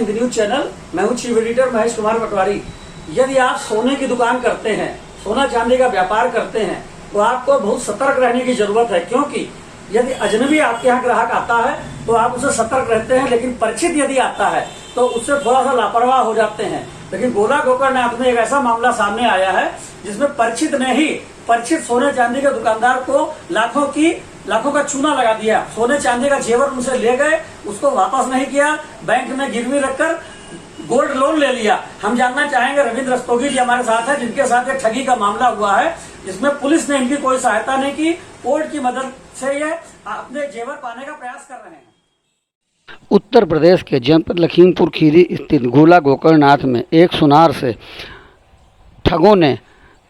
Hind news channel. मैं हूं chief editor Mahesh Kumar पटवारी। यदि आप सोने की दुकान करते हैं, सोना चांदी का व्यापार करते हैं, तो आपको बहुत सतर्क रहने की जरूरत है, क्योंकि यदि अजनबी आपके यहाँ ग्राहक आता है तो आप उससे सतर्क रहते हैं, लेकिन परिचित यदि आता है तो उससे थोड़ा सा लापरवाह हो जाते हैं। लेकिन गोला गोकर्णनाथ में एक ऐसा मामला सामने आया है जिसमें परिचित ने ही परिचित सोने चांदी के दुकानदार को लाखों का चूना लगा दिया। सोने चांदी का जेवर उनसे ले गए, उसको वापस नहीं किया, बैंक में गिरवी रखकर गोल्ड लोन ले लिया। हम जानना चाहेंगे, रविंद्र रस्तोगी जी हमारे साथ है, जिनके साथ एक ठगी का मामला हुआ है, जिसमें पुलिस ने इनकी कोई सहायता नहीं की। कोर्ट की मदद से ये अपने जेवर पाने का प्रयास कर रहे हैं। उत्तर प्रदेश के जनपद लखीमपुर खीरी स्थित गोला गोकर्णनाथ में एक सुनार से ठगों ने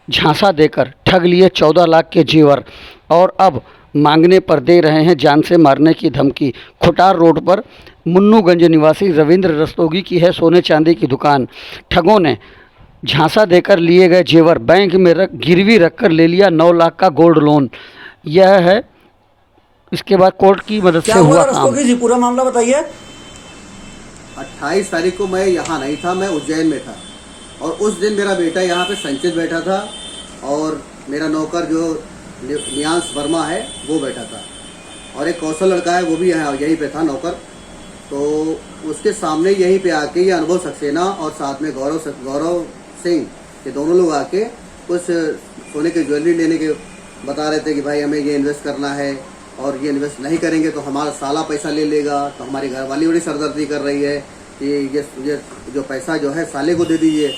झांसा देकर ठग लिए 14 लाख के जेवर और अब मांगने पर दे रहे हैं जान से मारने की धमकी। खुटार रोड पर मुन्नूगंज निवासी रविंद्र रस्तोगी की है सोने चांदी की दुकान। ठगों ने झांसा देकर लिए गए जेवर बैंक में गिरवी रखकर ले लिया 9 लाख का गोल्ड लोन। यह है इसके बाद कोर्ट की मदद से हुआ काम। रस्तोगी जी पूरा मामला बताइए। 28 तारीख को मैं यहाँ नहीं था, मैं उज्जैन में था, और उस दिन मेरा बेटा यहाँ पे संचित बैठा था और मेरा नौकर जो नियांश वर्मा है वो बैठा था, और एक कौशल लड़का है वो भी यहाँ यहीं पे था नौकर। तो उसके सामने यहीं पे आके ये अनुभव सक्सेना और साथ में गौरव सिंह, ये दोनों लोग आके कुछ सोने के ज्वेलरी लेने के बता रहे थे कि भाई हमें ये इन्वेस्ट करना है, और ये इन्वेस्ट नहीं करेंगे तो हमारा साला पैसा ले लेगा। तो हमारी घरवाली बड़ी सरदर्दी कर रही है कि ये जो पैसा जो है साले को दे दीजिए,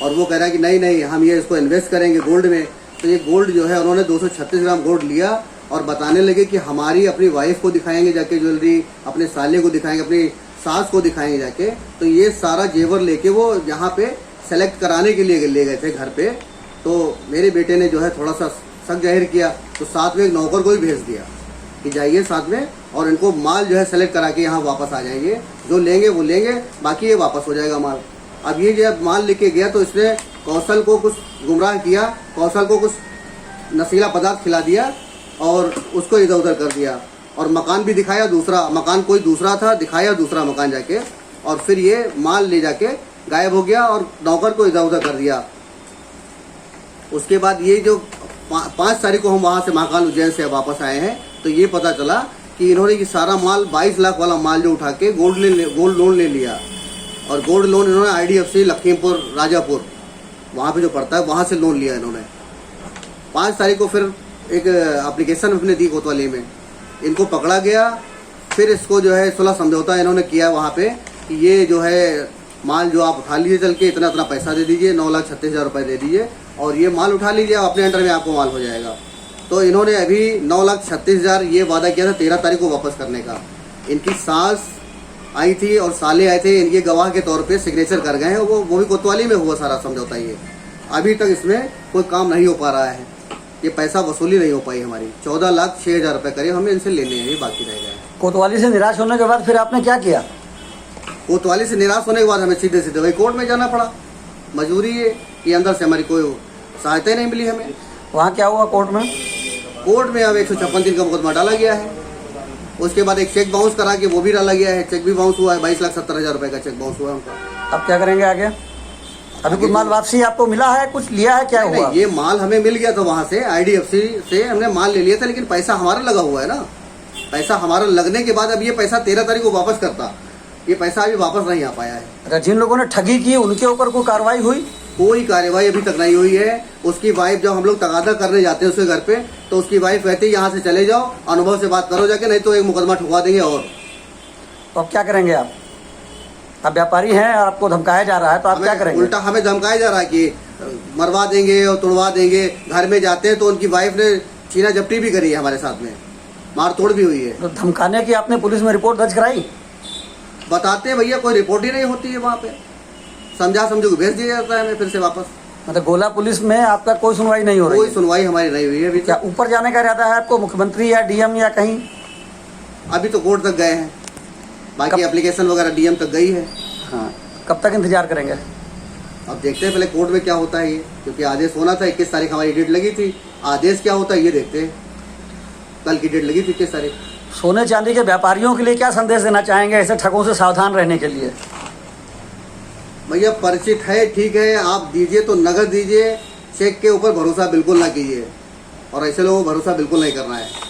और वो कह रहा है कि नहीं हम ये इसको इन्वेस्ट करेंगे गोल्ड में। तो ये गोल्ड जो है उन्होंने 236 ग्राम गोल्ड लिया और बताने लगे कि हमारी अपनी वाइफ को दिखाएंगे जाके ज्वेलरी, अपने साले को दिखाएंगे, अपनी सास को दिखाएंगे जाके। तो ये सारा जेवर लेके वो यहाँ पे सेलेक्ट कराने के लिए ले गए थे घर पे। तो मेरे बेटे ने जो है थोड़ा सा शक जाहिर किया, तो साथ में एक नौकर को भी भेज दिया कि जाइए साथ में, और इनको माल जो है सेलेक्ट करा के यहाँ वापस आ जाएंगे, जो लेंगे वो लेंगे, बाकी ये वापस हो जाएगा माल। अब ये जब माल लेके गया तो इसने कौशल को कुछ गुमराह किया, कौशल को कुछ नशीला पदार्थ खिला दिया और उसको इधर उधर कर दिया, और मकान भी दिखाया दूसरा, मकान कोई दूसरा था, दिखाया दूसरा मकान जाके, और फिर ये माल ले जाके गायब हो गया और नौकर को इधर उधर कर दिया। उसके बाद ये जो 5 तारीख को हम वहाँ से महाकाल उज्जैन से वापस आए हैं, तो ये पता चला कि इन्होंने ये सारा माल 22 लाख वाला माल जो उठा के गोल्ड लोन ले लिया, और गोल्ड लोन इन्होंने IDFC लखीमपुर राजापुर वहाँ पे जो पड़ता है वहाँ से लोन लिया इन्होंने। 5 तारीख को फिर एक एप्लीकेशन अपने दी कोतवाली में, इनको पकड़ा गया। फिर इसको जो है 16 समझौता इन्होंने किया वहाँ पे कि ये जो है माल जो आप उठा लीजिए, चल के इतना पैसा दे दीजिए, 9,36,000 रुपये दे दीजिए, और ये माल उठा लीजिए, अपने अंडर में आपको माल हो जाएगा। तो इन्होंने अभी 9,36,000 ये वादा किया था 13 तारीख को वापस करने का। इनकी सास आई थी और साले आए थे, इनके गवाह के तौर पे सिग्नेचर कर गए हैं, वो भी कोतवाली में हुआ सारा समझौता। ये अभी तक इसमें कोई काम नहीं हो पा रहा है, ये पैसा वसूली नहीं हो पाई हमारी। 14,06,000 रुपये करीब हमें इनसे लेने हैं, ये बाकी रह गए। कोतवाली से निराश होने के बाद फिर आपने क्या किया? कोतवाली से निराश होने के बाद हमें सीधे वही कोर्ट में जाना पड़ा। मजबूरी है कि अंदर से हमारी कोई सहायता ही नहीं मिली हमें। वहाँ क्या हुआ कोर्ट में? कोर्ट में अब 156 दिन का मुकदमा डाला गया है। उसके बाद एक चेक बाउंस करा के वो भी डाला गया है, चेक भी बाउंस हुआ है, 22,70,000 रुपये का चेक बाउंस हुआ है उनका। अब क्या करेंगे आगे? अभी कुछ माल वापसी आपको मिला है, कुछ लिया है, क्या हुआ? ये माल हमें मिल गया था वहाँ से, IDFC से हमने माल ले लिया था, लेकिन पैसा हमारा लगा हुआ है ना। पैसा हमारा लगने के बाद अब ये पैसा 13 तारीख को वापस करता, ये पैसा अभी वापस नहीं आ पाया है। अच्छा, जिन लोगों ने ठगी की उनके ऊपर कोई कार्रवाई हुई? कोई कार्रवाई अभी तक नहीं हुई है। उसकी वाइफ, जब हम लोग तगादा करने जाते हैं उसके घर पे, तो उसकी वाइफ कहती है यहाँ से चले जाओ, अनुभव से बात करो जाके, नहीं तो एक मुकदमा ठुकवा देंगे। और तो अब क्या करेंगे आप? आप व्यापारी हैं और आपको धमकाया जा रहा है, तो आप क्या करेंगे? उल्टा हमें धमकाया जा रहा है कि मरवा देंगे और तुड़वा देंगे। घर में जाते हैं तो उनकी वाइफ ने छीना झपटी भी करी है हमारे साथ में, मार तोड़ भी हुई है। तो धमकाने की आपने पुलिस में रिपोर्ट दर्ज कराई? बताते हैं भैया, कोई रिपोर्ट ही नहीं होती है वहाँ पे, समझा समझो भेज दिया जाता है हमें फिर से वापस। मतलब गोला पुलिस में आपका कोई सुनवाई नहीं हो रही? कोई सुनवाई हमारी नहीं हुई है अभी। क्या ऊपर जाने का इरादा है आपको, मुख्यमंत्री या DM या कहीं? अभी तो कोर्ट तक गए हैं, बाकी एप्लीकेशन वगैरह DM तक गई है। हाँ, कब तक इंतजार करेंगे? अब देखते हैं पहले कोर्ट में क्या होता है ये, क्योंकि आदेश होना था, 21 तारीख हमारी डेट लगी थी। आदेश क्या होता है ये देखते हैं। कल की डेट लगी थी 21 तारीख। सोने चांदी के व्यापारियों के लिए क्या संदेश देना चाहेंगे ऐसे ठगों से सावधान रहने के लिए? भैया परिचित है, ठीक है, आप दीजिए तो नगद दीजिए, चेक के ऊपर भरोसा बिल्कुल ना कीजिए और ऐसे लोगों को भरोसा बिल्कुल नहीं करना है।